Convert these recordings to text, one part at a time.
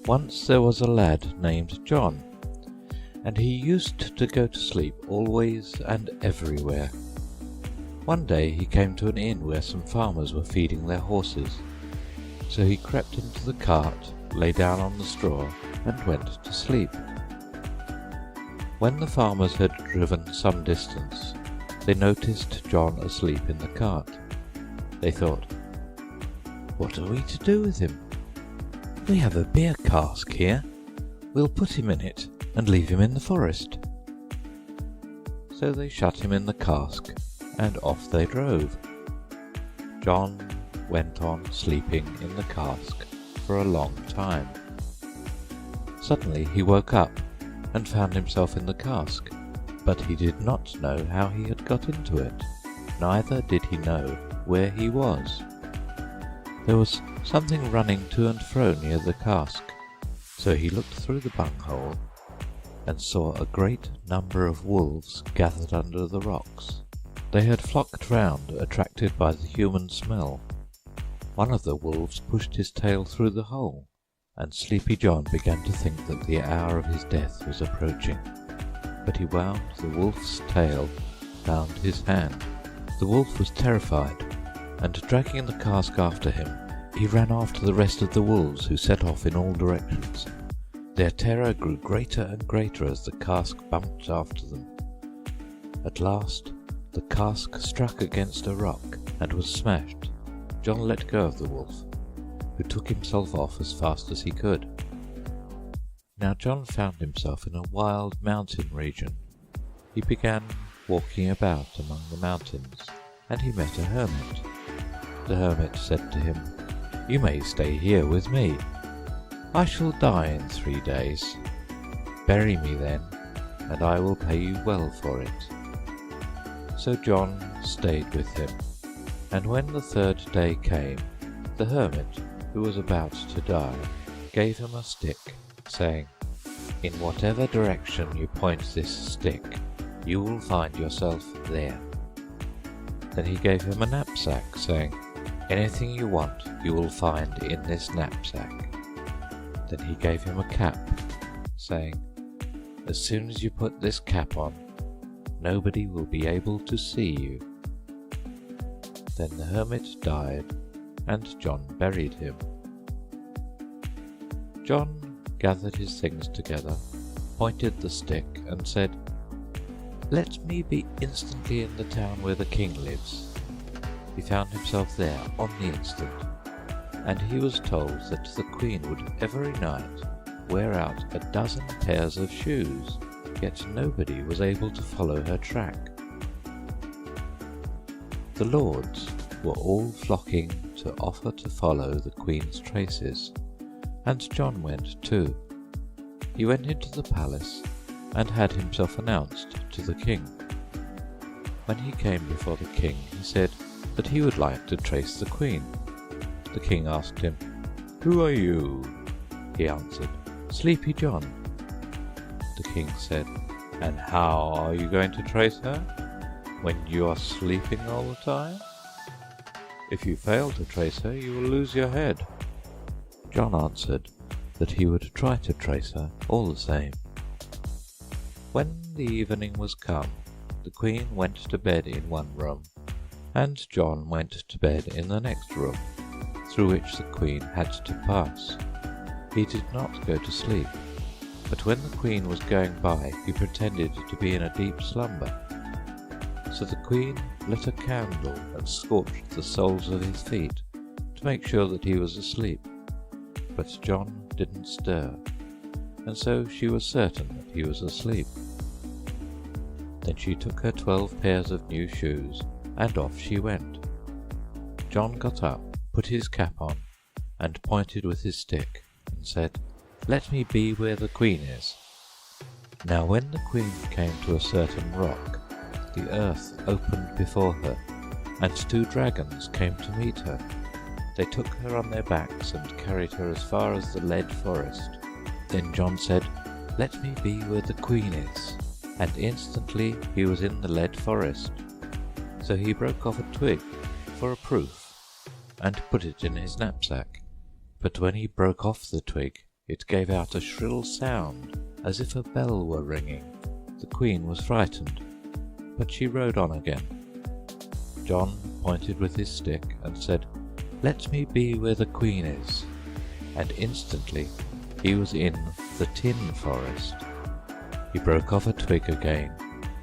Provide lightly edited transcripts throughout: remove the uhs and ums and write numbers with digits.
Once there was a lad named John, and he used to go to sleep always and everywhere. One day he came to an inn where some farmers were feeding their horses, so he crept into the cart, lay down on the straw, and went to sleep. When the farmers had driven some distance, they noticed John asleep in the cart. They thought, "What are we to do with him? We have a beer cask here. We'll put him in it and leave him in the forest." So they shut him in the cask, and off they drove. John went on sleeping in the cask for a long time. Suddenly he woke up and found himself in the cask, but he did not know how he had got into it, neither did he know where he was. There was something running to and fro near the cask, so he looked through the bunghole and saw a great number of wolves gathered under the rocks. They had flocked round, attracted by the human smell. One of the wolves pushed his tail through the hole, and Sleepy John began to think that the hour of his death was approaching. But he wound the wolf's tail round his hand. The wolf was terrified, and dragging the cask after him, he ran after the rest of the wolves, who set off in all directions. Their terror grew greater and greater as the cask bumped after them. At last the cask struck against a rock and was smashed. John let go of the wolf, who took himself off as fast as he could. Now John found himself in a wild mountain region. He began walking about among the mountains, and he met a hermit. The hermit said to him, "You may stay here with me. I shall die in 3 days. Bury me then, and I will pay you well for it." So John stayed with him, and when the 3rd day came, the hermit, who was about to die, gave him a stick, saying, "In whatever direction you point this stick, you will find yourself there." Then he gave him a knapsack, saying, "Anything you want you will find in this knapsack." Then he gave him a cap, saying, "As soon as you put this cap on, nobody will be able to see you." Then the hermit died, and John buried him. John gathered his things together, pointed the stick, and said, "Let me be instantly in the town where the king lives." He found himself there on the instant, and he was told that the queen would every night wear out 12 pairs of shoes, yet nobody was able to follow her track. The lords were all flocking to offer to follow the queen's traces, and John went too. He went into the palace and had himself announced to the king. When he came before the king, he said that he would like to trace the queen. The king asked him, "Who are you?" He answered, "Sleepy John." The king said, "And how are you going to trace her, when you are sleeping all the time? If you fail to trace her, you will lose your head." John answered that he would try to trace her all the same. When the evening was come, the queen went to bed in one room, and John went to bed in the next room, through which the queen had to pass. He did not go to sleep, but when the queen was going by, he pretended to be in a deep slumber. So the queen lit a candle and scorched the soles of his feet to make sure that he was asleep. But John didn't stir, and so she was certain that he was asleep. Then she took her 12 pairs of new shoes, and off she went. John got up, put his cap on, and pointed with his stick, and said, "Let me be where the queen is." Now when the queen came to a certain rock, the earth opened before her, and 2 dragons came to meet her. They took her on their backs and carried her as far as the lead forest. Then John said, "Let me be where the queen is," and instantly he was in the lead forest. So he broke off a twig for a proof, and put it in his knapsack. But when he broke off the twig, it gave out a shrill sound as if a bell were ringing. The queen was frightened, but she rode on again. John pointed with his stick and said, "Let me be where the queen is," and instantly he was in the tin forest. He broke off a twig again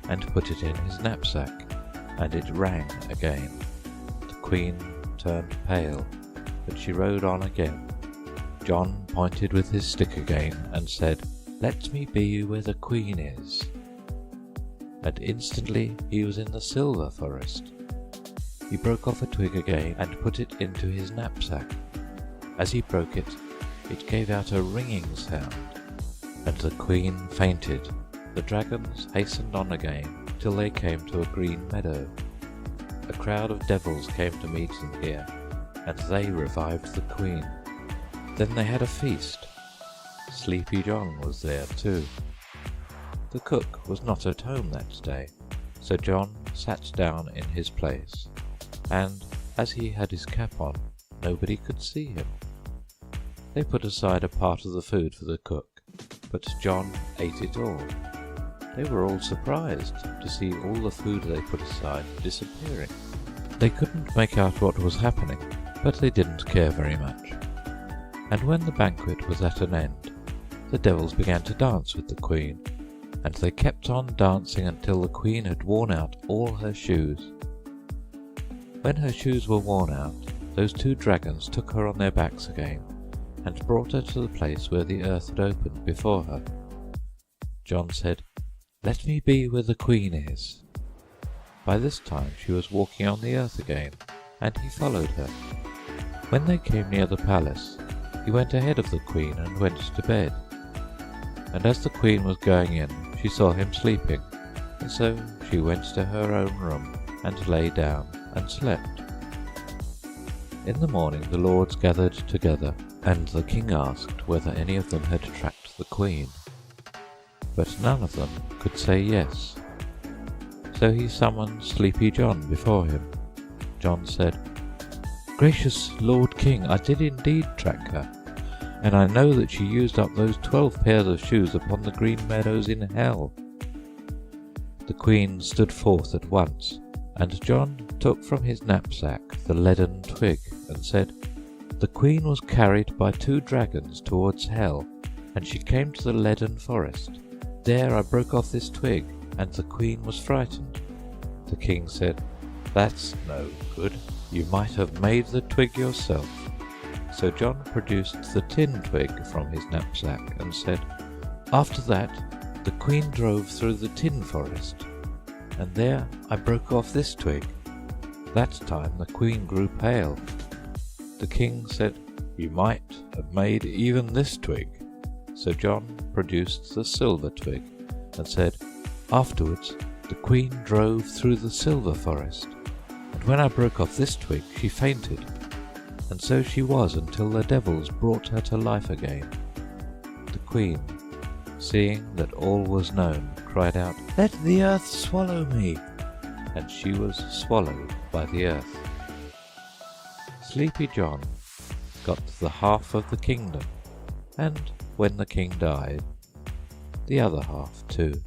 and put it in his knapsack, and it rang again. The queen turned pale, but she rode on again. John pointed with his stick again and said, "Let me be where the queen is," and instantly he was in the silver forest. He broke off a twig again and put it into his knapsack. As he broke it, it gave out a ringing sound, and the queen fainted. The dragons hastened on again till they came to a green meadow. A crowd of devils came to meet them here, and they revived the queen. Then they had a feast. Sleepy John was there too. The cook was not at home that day, so John sat down in his place, and as he had his cap on, nobody could see him. They put aside a part of the food for the cook, but John ate it all. They were all surprised to see all the food they put aside disappearing. They couldn't make out what was happening, but they didn't care very much. And when the banquet was at an end, the devils began to dance with the queen, and they kept on dancing until the queen had worn out all her shoes. When her shoes were worn out, those two dragons took her on their backs again, and brought her to the place where the earth had opened before her. John said, "Let me be where the queen is." By this time she was walking on the earth again, and he followed her. When they came near the palace, he went ahead of the queen and went to bed. And as the queen was going in, she saw him sleeping, and so she went to her own room and lay down and slept. In the morning the lords gathered together, and the king asked whether any of them had tracked the queen. But none of them could say yes. So he summoned Sleepy John before him. John said, "Gracious Lord King, I did indeed track her, and I know that she used up those 12 pairs of shoes upon the green meadows in hell." The queen stood forth at once, and John took from his knapsack the leaden twig and said, "The queen was carried by 2 dragons towards hell, and she came to the leaden forest. There I broke off this twig, and the queen was frightened." The king said, "That's no good. You might have made the twig yourself." So John produced the tin twig from his knapsack and said, "After that the queen drove through the tin forest, and there I broke off this twig. That time the queen grew pale." The king said, "You might have made even this twig." So John produced the silver twig and said, "Afterwards the queen drove through the silver forest, and when I broke off this twig she fainted, and so she was until the devils brought her to life again." The queen, seeing that all was known, cried out, "Let the earth swallow me!" and she was swallowed by the earth. Sleepy John got the half of the kingdom, and when the king died, the other half too.